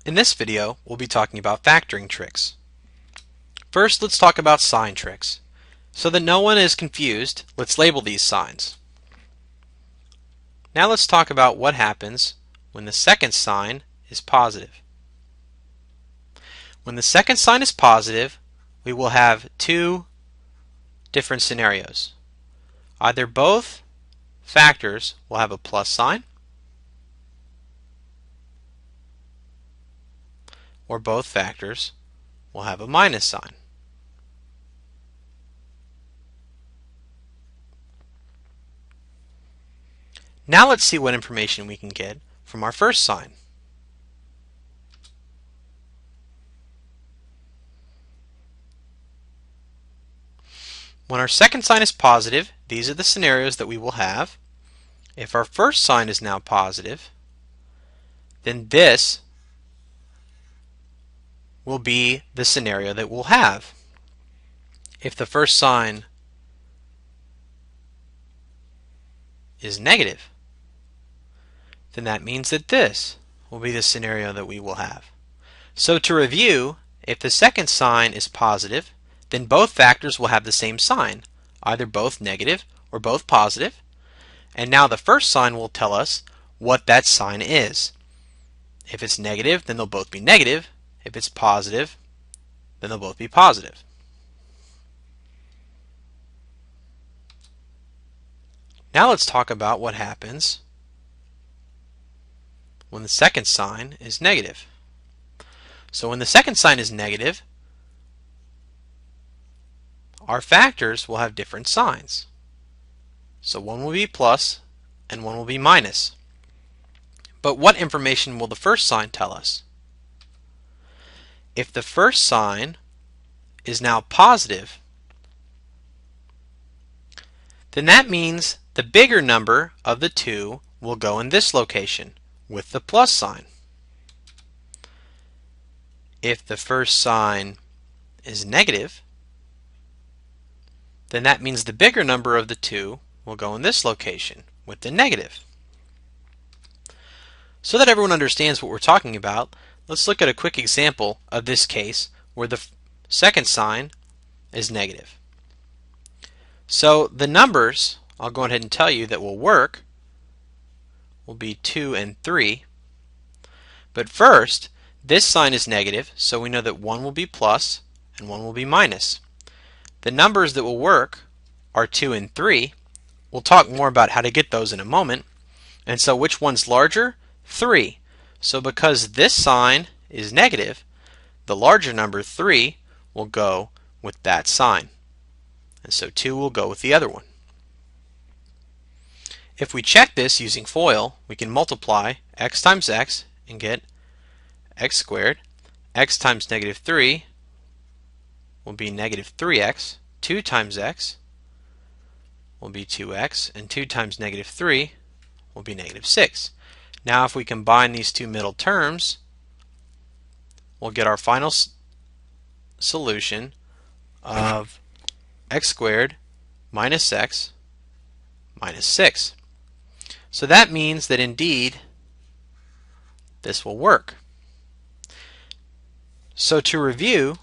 In this video, we'll be talking about factoring tricks. First, let's talk about sign tricks. So that no one is confused, let's label these signs. Now let's talk about what happens when the second sign is positive. When the second sign is positive, we will have two different scenarios. Either both factors will have a plus sign, or both factors will have a minus sign. Now let's see what information we can get from our first sign. When our second sign is positive, these are the scenarios that we will have. If our first sign is now positive, then this will be the scenario that we'll have. If the first sign is negative, then that means that this will be the scenario that we will have. So to review, if the second sign is positive, then both factors will have the same sign, either both negative or both positive. And now the first sign will tell us what that sign is. If it's negative, then they'll both be negative. If it's positive, then they'll both be positive. Now let's talk about what happens when the second sign is negative. So when the second sign is negative, our factors will have different signs. So one will be plus and one will be minus. But what information will the first sign tell us? If the first sign is now positive, then that means the bigger number of the two will go in this location with the plus sign. If the first sign is negative, then that means the bigger number of the two will go in this location with the negative. So that everyone understands what we're talking about, let's look at a quick example of this case where the second sign is negative. So the numbers, I'll go ahead and tell you, that will work will be 2 and 3. But first, this sign is negative, so we know that one will be plus and one will be minus. The numbers that will work are 2 and 3. We'll talk more about how to get those in a moment. And so which one's larger? 3. So because this sign is negative, the larger number 3 will go with that sign. And so 2 will go with the other one. If we check this using FOIL, we can multiply x times x and get x squared. X times negative 3 will be negative 3x. 2 times x will be 2x. And 2 times negative 3 will be negative 6. Now if we combine these two middle terms, we'll get our final solution of x squared minus x minus 6. So that means that indeed this will work. So to review,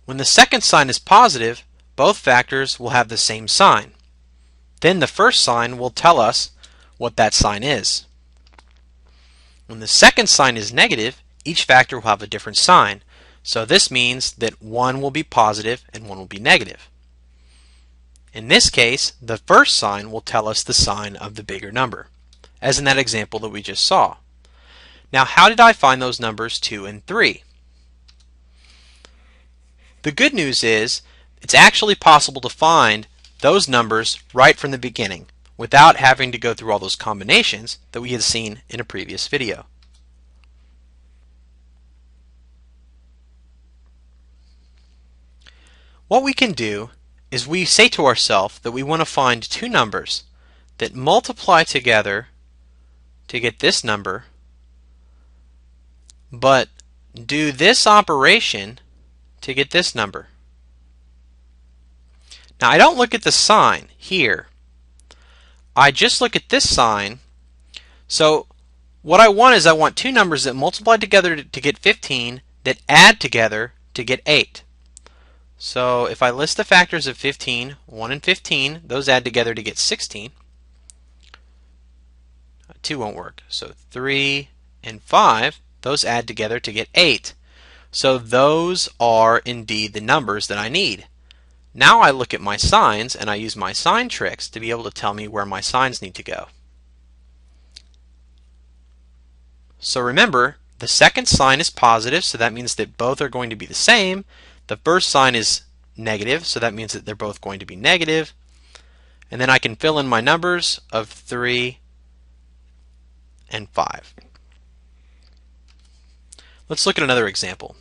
when the second sign is positive, both factors will have the same sign. Then the first sign will tell us what that sign is. When the second sign is negative, each factor will have a different sign. So this means that one will be positive and one will be negative. In this case, the first sign will tell us the sign of the bigger number, as in that example that we just saw. Now, how did I find those numbers 2 and 3? The good news is it's actually possible to find those numbers right from the beginning without having to go through all those combinations that we had seen in a previous video. What we can do is we say to ourselves that we want to find two numbers that multiply together to get this number, but do this operation to get this number. Now I don't look at the sign here. I just look at this sign. So What I want is I want two numbers that multiply together to get 15 that add together to get 8. So if I list the factors of 15, 1 and 15, those add together to get 16. 2 won't work. So 3 and 5, those add together to get 8. So those are indeed the numbers that I need. Now I look at my signs and I use my sign tricks to be able to tell me where my signs need to go. So remember, the second sign is positive, so that means that both are going to be the same. The first sign is negative, so that means that they're both going to be negative. And then I can fill in my numbers of 3 and 5. Let's look at another example.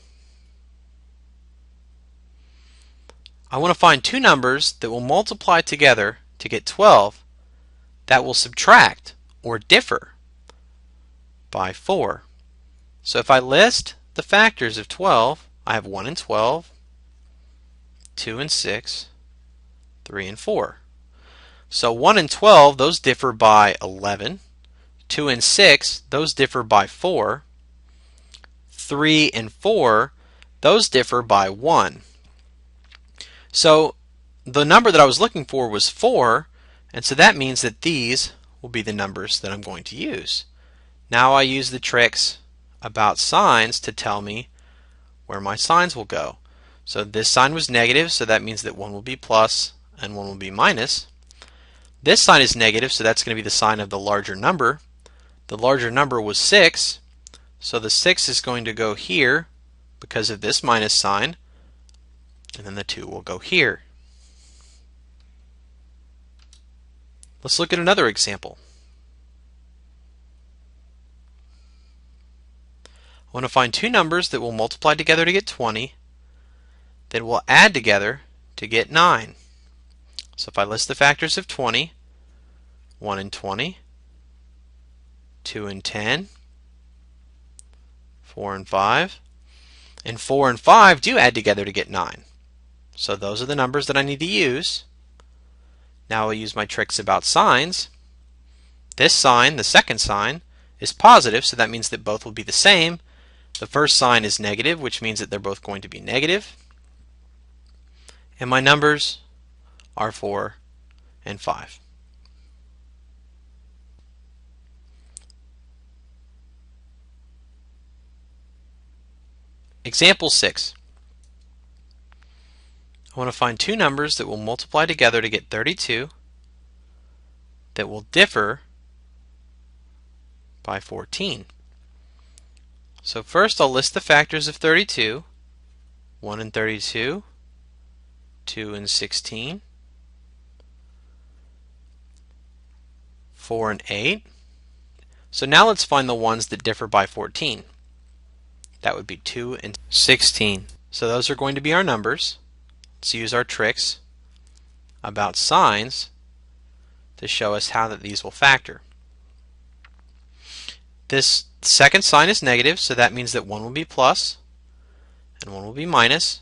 I want to find two numbers that will multiply together to get 12 that will subtract or differ by 4. So if I list the factors of 12, I have 1 and 12, 2 and 6, 3 and 4. So 1 and 12, those differ by 11. 2 and 6, those differ by 4. 3 and 4, those differ by 1. So the number that I was looking for was 4, and so that means that these will be the numbers that I'm going to use. Now I use the tricks about signs to tell me where my signs will go. So this sign was negative, so that means that one will be plus and one will be minus. This sign is negative, so that's going to be the sign of the larger number. The larger number was 6, so the 6 is going to go here because of this minus sign, and then the 2 will go here. Let's look at another example. I want to find two numbers that will multiply together to get 20 that will add together to get 9. So if I list the factors of 20, 1 and 20, 2 and 10, 4 and 5, and 4 and 5 do add together to get 9. So those are the numbers that I need to use. Now I'll use my tricks about signs. This sign, the second sign, is positive, so that means that both will be the same. The first sign is negative, which means that they're both going to be negative. And my numbers are 4 and 5. Example 6. I want to find two numbers that will multiply together to get 32 that will differ by 14. So first I'll list the factors of 32, 1 and 32, 2 and 16, 4 and 8. So now let's find the ones that differ by 14. That would be 2 and 16. So those are going to be our numbers. Let's use our tricks about signs to show us how that these will factor. This second sign is negative, so that means that one will be plus and one will be minus.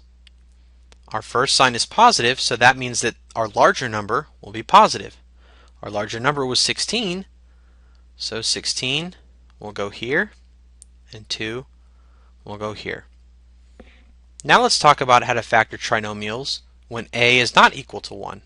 Our first sign is positive, so that means that our larger number will be positive. Our larger number was 16, so 16 will go here and 2 will go here. Now let's talk about how to factor trinomials when a is not equal to 1.